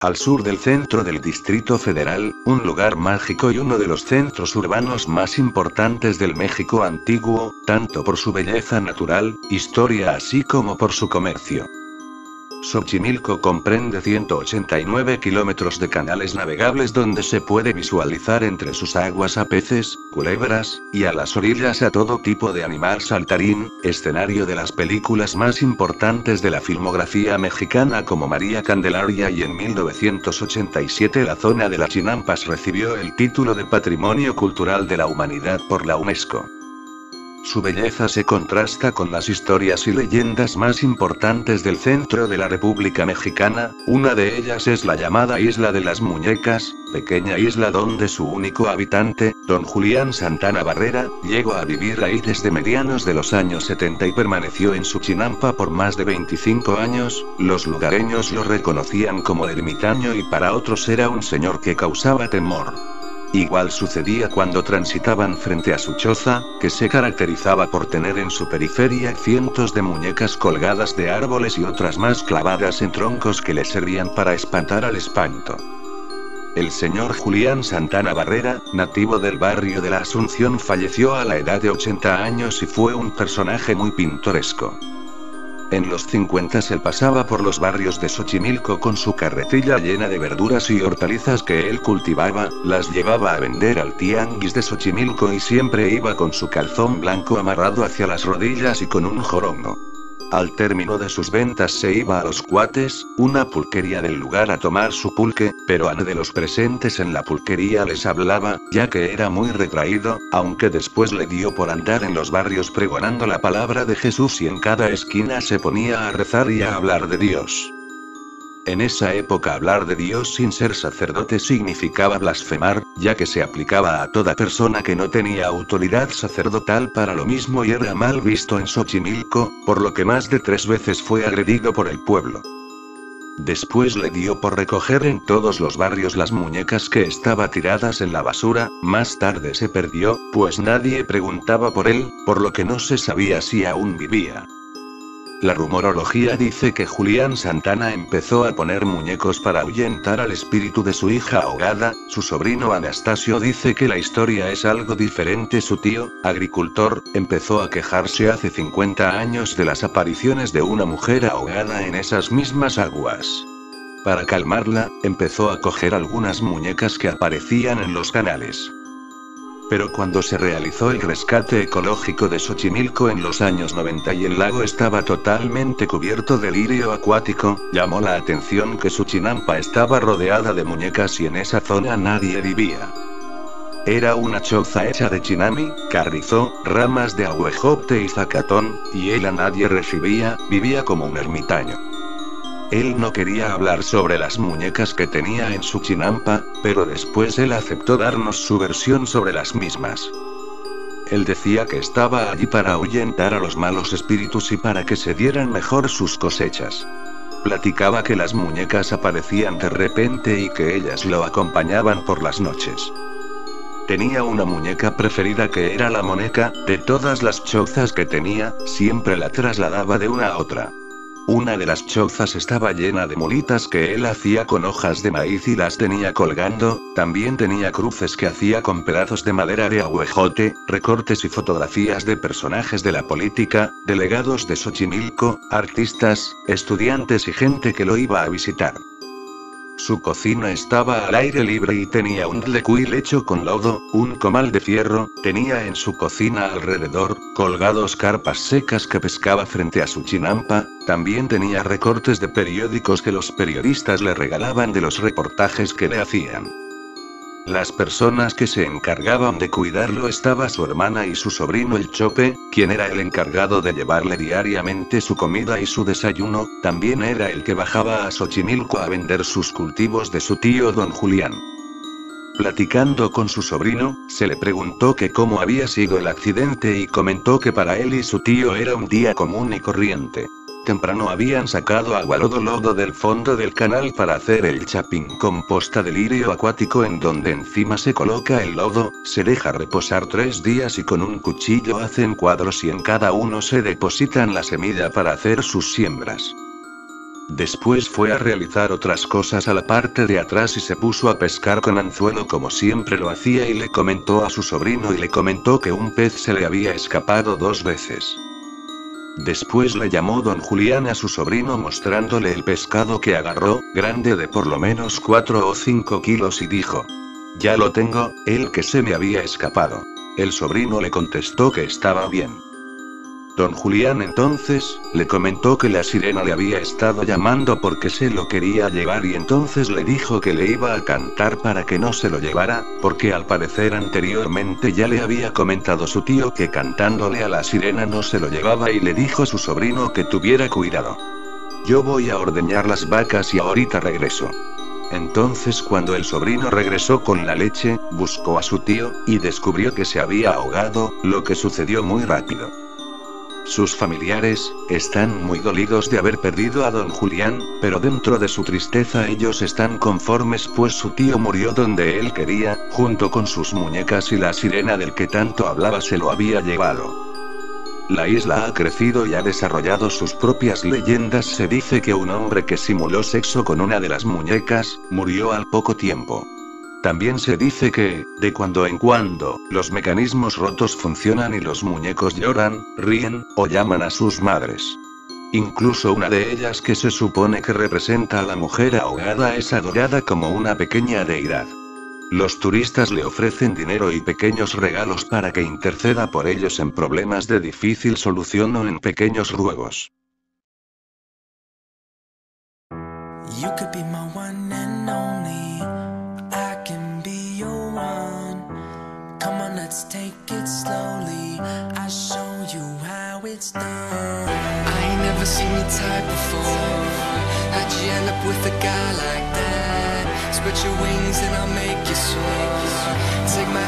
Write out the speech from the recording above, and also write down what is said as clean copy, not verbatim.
al sur del centro del Distrito Federal, un lugar mágico y uno de los centros urbanos más importantes del México antiguo, tanto por su belleza natural, historia así como por su comercio. Xochimilco comprende 189 kilómetros de canales navegables donde se puede visualizar entre sus aguas a peces, culebras, y a las orillas a todo tipo de animal saltarín, escenario de las películas más importantes de la filmografía mexicana como María Candelaria, y en 1987 la zona de las Chinampas recibió el título de Patrimonio Cultural de la Humanidad por la UNESCO. Su belleza se contrasta con las historias y leyendas más importantes del centro de la República Mexicana. Una de ellas es la llamada Isla de las Muñecas, pequeña isla donde su único habitante, don Julián Santana Barrera, llegó a vivir ahí desde medianos de los años 70 y permaneció en su chinampa por más de 25 años. Los lugareños lo reconocían como ermitaño y para otros era un señor que causaba temor. Igual sucedía cuando transitaban frente a su choza, que se caracterizaba por tener en su periferia cientos de muñecas colgadas de árboles y otras más clavadas en troncos que le servían para espantar al espanto. El señor Julián Santana Barrera, nativo del barrio de la Asunción, falleció a la edad de 80 años y fue un personaje muy pintoresco. En los 50 él pasaba por los barrios de Xochimilco con su carretilla llena de verduras y hortalizas que él cultivaba, las llevaba a vender al tianguis de Xochimilco y siempre iba con su calzón blanco amarrado hacia las rodillas y con un jorongo. Al término de sus ventas se iba a Los Cuates, una pulquería del lugar, a tomar su pulque, pero a nadie de los presentes en la pulquería les hablaba, ya que era muy retraído, aunque después le dio por andar en los barrios pregonando la palabra de Jesús y en cada esquina se ponía a rezar y a hablar de Dios. En esa época hablar de Dios sin ser sacerdote significaba blasfemar, ya que se aplicaba a toda persona que no tenía autoridad sacerdotal para lo mismo y era mal visto en Xochimilco, por lo que más de 3 veces fue agredido por el pueblo. Después le dio por recoger en todos los barrios las muñecas que estaban tiradas en la basura. Más tarde se perdió, pues nadie preguntaba por él, por lo que no se sabía si aún vivía. La rumorología dice que Julián Santana empezó a poner muñecos para ahuyentar al espíritu de su hija ahogada. Su sobrino Anastasio dice que la historia es algo diferente. Su tío, agricultor, empezó a quejarse hace 50 años de las apariciones de una mujer ahogada en esas mismas aguas. Para calmarla, empezó a coger algunas muñecas que aparecían en los canales. Pero cuando se realizó el rescate ecológico de Xochimilco en los años 90 y el lago estaba totalmente cubierto de lirio acuático, llamó la atención que su chinampa estaba rodeada de muñecas y en esa zona nadie vivía. Era una choza hecha de chinami, carrizo, ramas de ahuejote y zacatón, y él a nadie recibía, vivía como un ermitaño. Él no quería hablar sobre las muñecas que tenía en su chinampa, pero después él aceptó darnos su versión sobre las mismas. Él decía que estaba allí para ahuyentar a los malos espíritus y para que se dieran mejor sus cosechas. Platicaba que las muñecas aparecían de repente y que ellas lo acompañaban por las noches. Tenía una muñeca preferida que era la moneca. De todas las chozas que tenía, siempre la trasladaba de una a otra. Una de las chozas estaba llena de mulitas que él hacía con hojas de maíz y las tenía colgando. También tenía cruces que hacía con pedazos de madera de ahuejote, recortes y fotografías de personajes de la política, delegados de Xochimilco, artistas, estudiantes y gente que lo iba a visitar. Su cocina estaba al aire libre y tenía un tlecuil hecho con lodo, un comal de fierro. Tenía en su cocina alrededor, colgados carpas secas que pescaba frente a su chinampa. También tenía recortes de periódicos que los periodistas le regalaban de los reportajes que le hacían. Las personas que se encargaban de cuidarlo estaba su hermana y su sobrino el Chope, quien era el encargado de llevarle diariamente su comida y su desayuno. También era el que bajaba a Xochimilco a vender sus cultivos de su tío don Julián. Platicando con su sobrino, se le preguntó que cómo había sido el accidente y comentó que para él y su tío era un día común y corriente. Temprano habían sacado agua lodo del fondo del canal para hacer el chapín composta de lirio acuático, en donde encima se coloca el lodo, se deja reposar 3 días y con un cuchillo hacen cuadros y en cada uno se depositan la semilla para hacer sus siembras. Después fue a realizar otras cosas a la parte de atrás y se puso a pescar con anzuelo como siempre lo hacía y le comentó a su sobrino y le comentó que un pez se le había escapado 2 veces. Después le llamó don Julián a su sobrino mostrándole el pescado que agarró, grande de por lo menos 4 o 5 kilos y dijo: «Ya lo tengo, el que se me había escapado». El sobrino le contestó que estaba bien. Don Julián entonces, le comentó que la sirena le había estado llamando porque se lo quería llevar y entonces le dijo que le iba a cantar para que no se lo llevara, porque al parecer anteriormente ya le había comentado su tío que cantándole a la sirena no se lo llevaba y le dijo a su sobrino que tuviera cuidado. «Yo voy a ordeñar las vacas y ahorita regreso». Entonces cuando el sobrino regresó con la leche, buscó a su tío, y descubrió que se había ahogado, lo que sucedió muy rápido. Sus familiares están muy dolidos de haber perdido a don Julián, pero dentro de su tristeza ellos están conformes pues su tío murió donde él quería, junto con sus muñecas y la sirena del que tanto hablaba se lo había llevado. La isla ha crecido y ha desarrollado sus propias leyendas. Se dice que un hombre que simuló sexo con una de las muñecas, murió al poco tiempo. También se dice que, de cuando en cuando, los mecanismos rotos funcionan y los muñecos lloran, ríen, o llaman a sus madres. Incluso una de ellas que se supone que representa a la mujer ahogada es adorada como una pequeña deidad. Los turistas le ofrecen dinero y pequeños regalos para que interceda por ellos en problemas de difícil solución o en pequeños ruegos. You could be my one and only. I can be your one. Come on, let's take it slowly. I'll show you how it's done. I ain't never seen your type before. How'd you end up with a guy like that? Spread your wings and I'll make you soar. Take my